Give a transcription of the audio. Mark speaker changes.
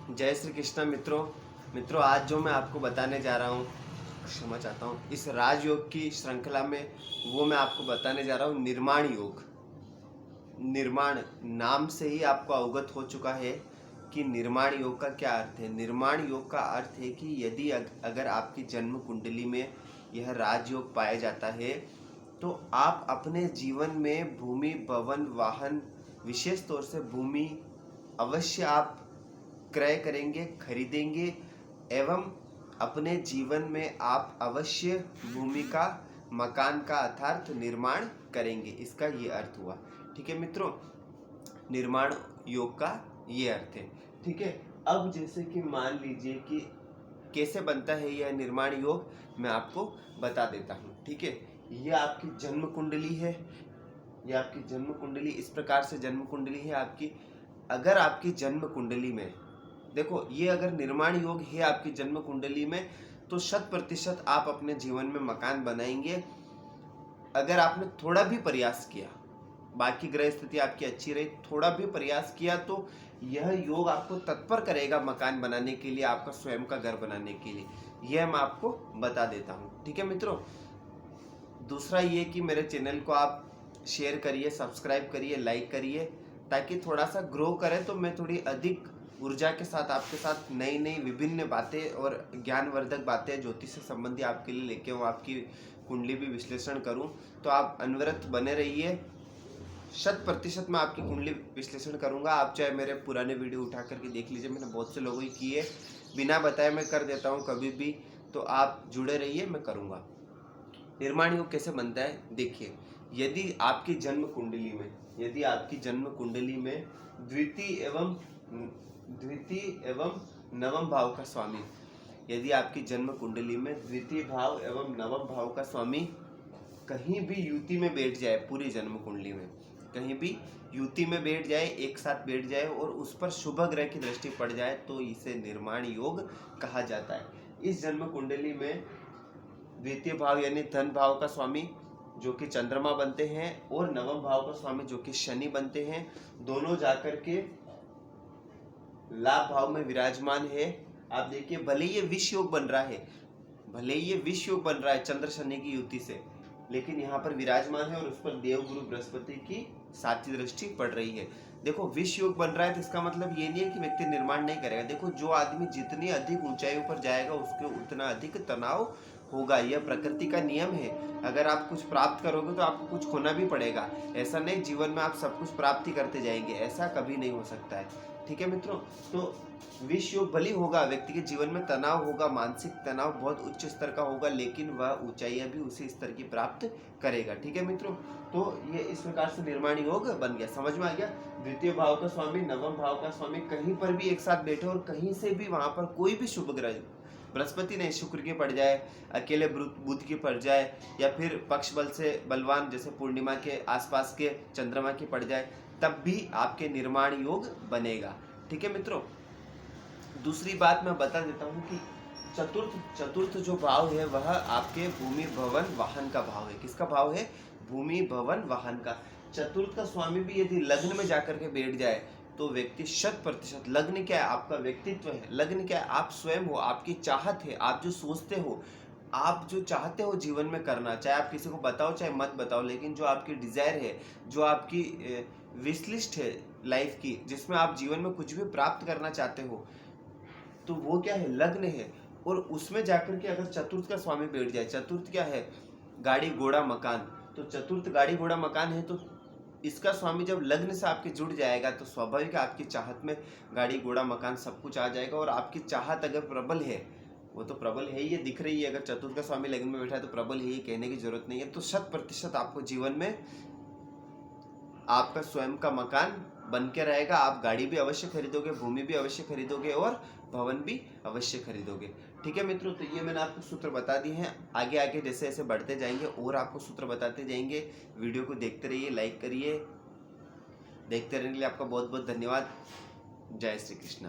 Speaker 1: जय श्री कृष्ण मित्रों आज जो मैं आपको बताने जा रहा हूँ, क्षमा चाहता हूँ, इस राजयोग की श्रृंखला में वो मैं आपको बताने जा रहा हूँ निर्माण योग। निर्माण नाम से ही आपको अवगत हो चुका है कि निर्माण योग का क्या अर्थ है। निर्माण योग का अर्थ है कि यदि अगर आपकी जन्म कुंडली में यह राजयोग पाया जाता है तो आप अपने जीवन में भूमि, भवन, वाहन, विशेष तौर से भूमि अवश्य आप क्रय करेंगे, खरीदेंगे एवं अपने जीवन में आप अवश्य भूमि का, मकान का अर्थात निर्माण करेंगे। इसका ये अर्थ हुआ। ठीक है मित्रों, निर्माण योग का ये अर्थ है। ठीक है, अब जैसे कि मान लीजिए कि कैसे बनता है यह निर्माण योग, मैं आपको बता देता हूँ। ठीक है, ये आपकी जन्म कुंडली है। ये आपकी जन्म कुंडली इस प्रकार से जन्म कुंडली है आपकी। अगर आपकी जन्म कुंडली में देखो, ये अगर निर्माण योग है आपकी जन्म कुंडली में तो 100% आप अपने जीवन में मकान बनाएंगे। अगर आपने थोड़ा भी प्रयास किया, बाकी ग्रह स्थिति आपकी अच्छी रही, थोड़ा भी प्रयास किया तो यह योग आपको तत्पर करेगा मकान बनाने के लिए, आपका स्वयं का घर बनाने के लिए। यह मैं आपको बता देता हूँ। ठीक है मित्रों, दूसरा ये कि मेरे चैनल को आप शेयर करिए, सब्सक्राइब करिए, लाइक करिए, ताकि थोड़ा सा ग्रो करे तो मैं थोड़ी अधिक ऊर्जा के साथ आपके साथ नई नई विभिन्न बातें और ज्ञानवर्धक बातें ज्योतिष से संबंधी आपके लिए लेके हूँ, आपकी कुंडली भी विश्लेषण करूँ। तो आप अनवरत बने रहिए। 100% मैं आपकी कुंडली विश्लेषण करूंगा। आप चाहे मेरे पुराने वीडियो उठा करके देख लीजिए, मैंने बहुत से लोगों की किए, बिना बताए मैं कर देता हूं कभी भी। तो आप जुड़े रहिए, मैं करूंगा। निर्माण योग कैसे बनता है देखिए, यदि आपकी जन्म कुंडली में द्वितीय एवं नवम भाव का स्वामी, यदि आपकी जन्म कुंडली में द्वितीय भाव एवं नवम भाव का स्वामी कहीं भी युति में बैठ जाए, पूरी जन्म कुंडली में कहीं भी युति में बैठ जाए, एक साथ बैठ जाए और उस पर शुभ ग्रह की दृष्टि पड़ जाए तो इसे निर्माण योग कहा जाता है। इस जन्म कुंडली में द्वितीय भाव यानी धन भाव का स्वामी जो कि चंद्रमा बनते हैं और नवम भाव का स्वामी जो कि शनि बनते हैं, दोनों जाकर के लाभ भाव में विराजमान है। आप देखिए, भले ये विष योग बन रहा है, चंद्र शनि की युति से, लेकिन यहाँ पर विराजमान है और उस पर देव गुरु बृहस्पति की साथी दृष्टि पड़ रही है। देखो, विष योग बन रहा है तो इसका मतलब ये नहीं है कि व्यक्ति निर्माण नहीं करेगा। देखो, जो आदमी जितनी अधिक ऊंचाइयों पर जाएगा उसके उतना अधिक तनाव होगा। यह प्रकृति का नियम है। अगर आप कुछ प्राप्त करोगे तो आपको कुछ खोना भी पड़ेगा। ऐसा नहीं जीवन में आप सब कुछ प्राप्ति करते जाएंगे, ऐसा कभी नहीं हो सकता है। ठीक है मित्रों, तो विष योग भली होगा, व्यक्ति के जीवन में तनाव होगा, मानसिक तनाव बहुत उच्च स्तर का होगा, लेकिन वह ऊंचाइयां भी उसी स्तर की प्राप्त करेगा। ठीक है मित्रों, तो ये इस प्रकार से निर्माण योग बन गया। समझ में आ गया? द्वितीय भाव का स्वामी, नवम भाव का स्वामी कहीं पर भी एक साथ बैठे और कहीं से भी वहां पर कोई भी शुभ ग्रह, बृहस्पति नहीं, शुक्र की पड़ जाए, अकेले बुध की पड़ जाए, या फिर पक्ष बल से बलवान जैसे पूर्णिमा के आसपास के चंद्रमा की पड़ जाए, तब भी आपके निर्माण योग बनेगा। ठीक है मित्रों, दूसरी बात मैं बता देता हूँ कि चतुर्थ जो भाव है वह आपके भूमि, भवन, वाहन का भाव है। किसका भाव है? भूमि, भवन, वाहन का। चतुर्थ का स्वामी भी यदि लग्न में जाकर के बैठ जाए तो व्यक्ति 100%, लग्न क्या है? आपका व्यक्तित्व है। लग्न क्या है? आप स्वयं हो, आपकी चाहत है, आप जो सोचते हो, आप जो चाहते हो जीवन में करना, चाहे आप किसी को बताओ चाहे मत बताओ, लेकिन जो आपकी डिजायर है, जो आपकी विश लिस्ट है लाइफ की, जिसमें आप जीवन में कुछ भी प्राप्त करना चाहते हो, तो वो क्या है? लग्न है। और उसमें जाकर के अगर चतुर्थ का स्वामी बैठ जाए, चतुर्थ क्या है? गाड़ी घोड़ा मकान। तो चतुर्थ गाड़ी घोड़ा मकान है, तो इसका स्वामी जब लग्न से आपके जुड़ जाएगा तो स्वाभाविक आपकी चाहत में गाड़ी घोड़ा मकान सब कुछ आ जाएगा। और आपकी चाहत अगर प्रबल है, वो तो प्रबल है ही, ये दिख रही है। अगर चतुर्थ का स्वामी लग्न में बैठा है तो प्रबल है, ये कहने की जरूरत नहीं है। तो 100% आपको जीवन में आपका स्वयं का मकान बन के रहेगा। आप गाड़ी भी अवश्य खरीदोगे, भूमि भी अवश्य खरीदोगे और भवन भी अवश्य खरीदोगे। ठीक है मित्रों, तो ये मैंने आपको सूत्र बता दिए हैं। आगे आगे जैसे जैसे बढ़ते जाएंगे और आपको सूत्र बताते जाएंगे। वीडियो को देखते रहिए, लाइक करिए। देखते रहने के लिए आपका बहुत बहुत धन्यवाद। जय श्री कृष्ण।